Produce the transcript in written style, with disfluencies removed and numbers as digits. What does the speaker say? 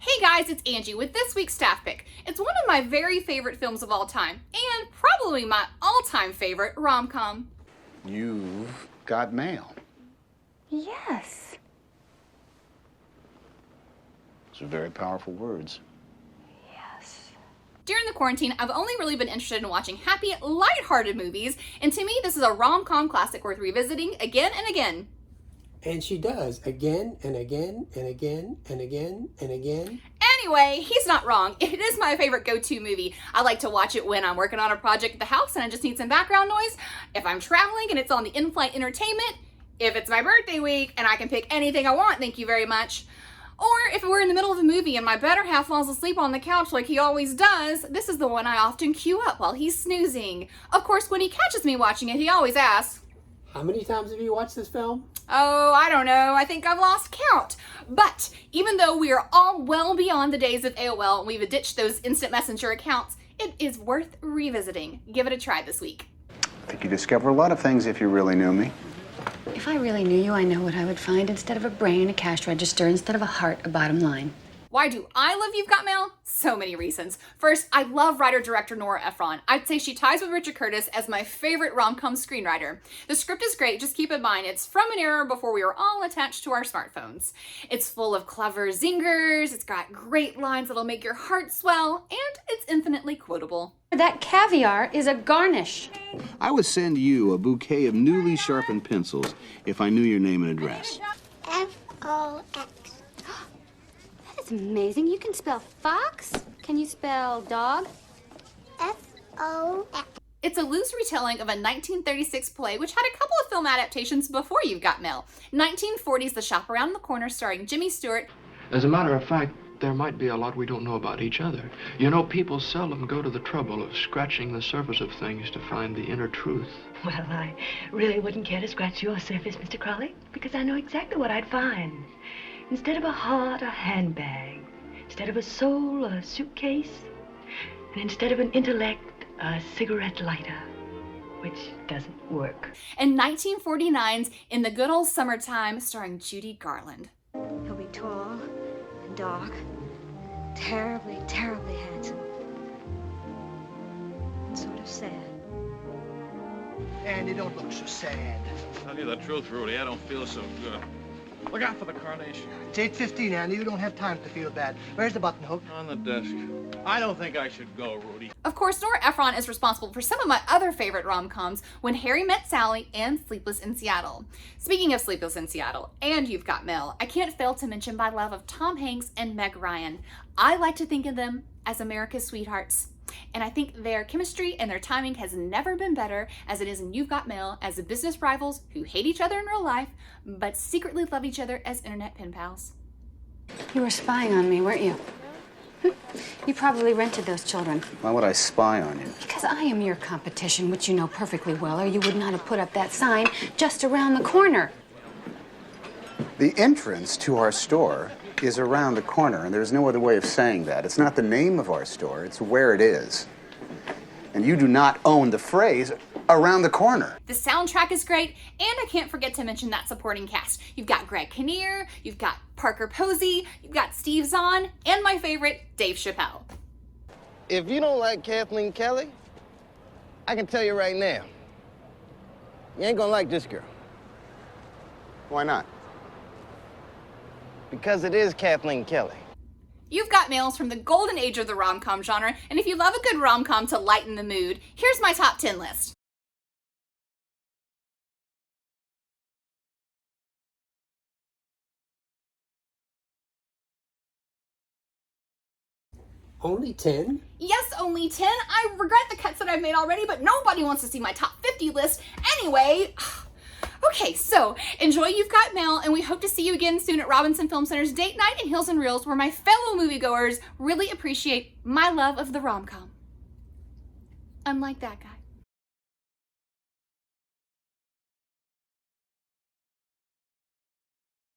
Hey guys, it's Angie with this week's staff pick. It's one of my very favorite films of all time, and probably my all-time favorite rom-com. You've got mail. Yes. Those are very powerful words. Yes. During the quarantine, I've only really been interested in watching happy, light-hearted movies, and to me, this is a rom-com classic worth revisiting again and again. And she does, again and again and again and again and again. Anyway, he's not wrong. It is my favorite go-to movie. I like to watch it when I'm working on a project at the house and I just need some background noise, if I'm traveling and it's on the in-flight entertainment, if it's my birthday week and I can pick anything I want, thank you very much. Or if we're in the middle of a movie and my better half falls asleep on the couch like he always does, this is the one I often queue up while he's snoozing. Of course, when he catches me watching it, he always asks, How many times have you watched this film? oh, I don't know. I think I've lost count. But even though we are all well beyond the days of AOL and we've ditched those instant messenger accounts, it is worth revisiting. Give it a try this week. I think you discover a lot of things if you really knew me. If I really knew you, I know what I would find. Instead of a brain, a cash register. Instead of a heart, a bottom line. Why do I love You've Got Mail? So many reasons. First, I love writer-director Nora Ephron. I'd say she ties with Richard Curtis as my favorite rom-com screenwriter. The script is great, just keep in mind it's from an era before we were all attached to our smartphones. It's full of clever zingers, it's got great lines that'll make your heart swell, and it's infinitely quotable. That caviar is a garnish. I would send you a bouquet of newly sharpened pencils if I knew your name and address. F-O-X. That's amazing. You can spell fox. Can you spell dog? F-O-X. It's a loose retelling of a 1936 play which had a couple of film adaptations before You've Got Mail. 1940's The Shop Around the Corner starring Jimmy Stewart. As a matter of fact, there might be a lot we don't know about each other. You know, people seldom go to the trouble of scratching the surface of things to find the inner truth. Well, I really wouldn't care to scratch your surface, Mr. Crowley, because I know exactly what I'd find. Instead of a heart, a handbag. Instead of a soul, a suitcase. And instead of an intellect, a cigarette lighter, which doesn't work. And 1949's In the Good Old Summertime starring Judy Garland. He'll be tall and dark, terribly, terribly handsome, and sort of sad. And you don't look so sad. Tell you the truth, Rudy, I don't feel so good. Look out for the carnation. It's 8:15, Andy. You don't have time to feel bad. Where's the button hook? On the desk. I don't think I should go, Rudy. Of course, Nora Ephron is responsible for some of my other favorite rom-coms, When Harry Met Sally and Sleepless in Seattle. Speaking of Sleepless in Seattle and You've Got Mail, I can't fail to mention my love of Tom Hanks and Meg Ryan. I like to think of them as America's sweethearts. And I think their chemistry and their timing has never been better as it is in You've Got Mail as the business rivals who hate each other in real life, but secretly love each other as internet pen pals. You were spying on me, weren't you? You probably rented those children. Why would I spy on you? Because I am your competition, which you know perfectly well, or you would not have put up that sign just around the corner. The entrance to our store is around the corner, and there's no other way of saying that. It's not the name of our store, it's where it is. And you do not own the phrase around the corner. The soundtrack is great, and I can't forget to mention that supporting cast. You've got Greg Kinnear, you've got Parker Posey, you've got Steve Zahn, and my favorite, Dave Chappelle. If you don't like Kathleen Kelly, I can tell you right now, you ain't gonna like this girl. Why not? Because it is Kathleen Kelly. You've Got Mails from the golden age of the rom-com genre, and if you love a good rom-com to lighten the mood, here's my top 10 list. Only 10? Yes, only 10. I regret the cuts that I've made already, but nobody wants to see my top 50 list anyway. Okay, so enjoy You've Got Mail, and we hope to see you again soon at Robinson Film Center's Date Night in Hills and Reels, where my fellow moviegoers really appreciate my love of the rom-com. Unlike that guy.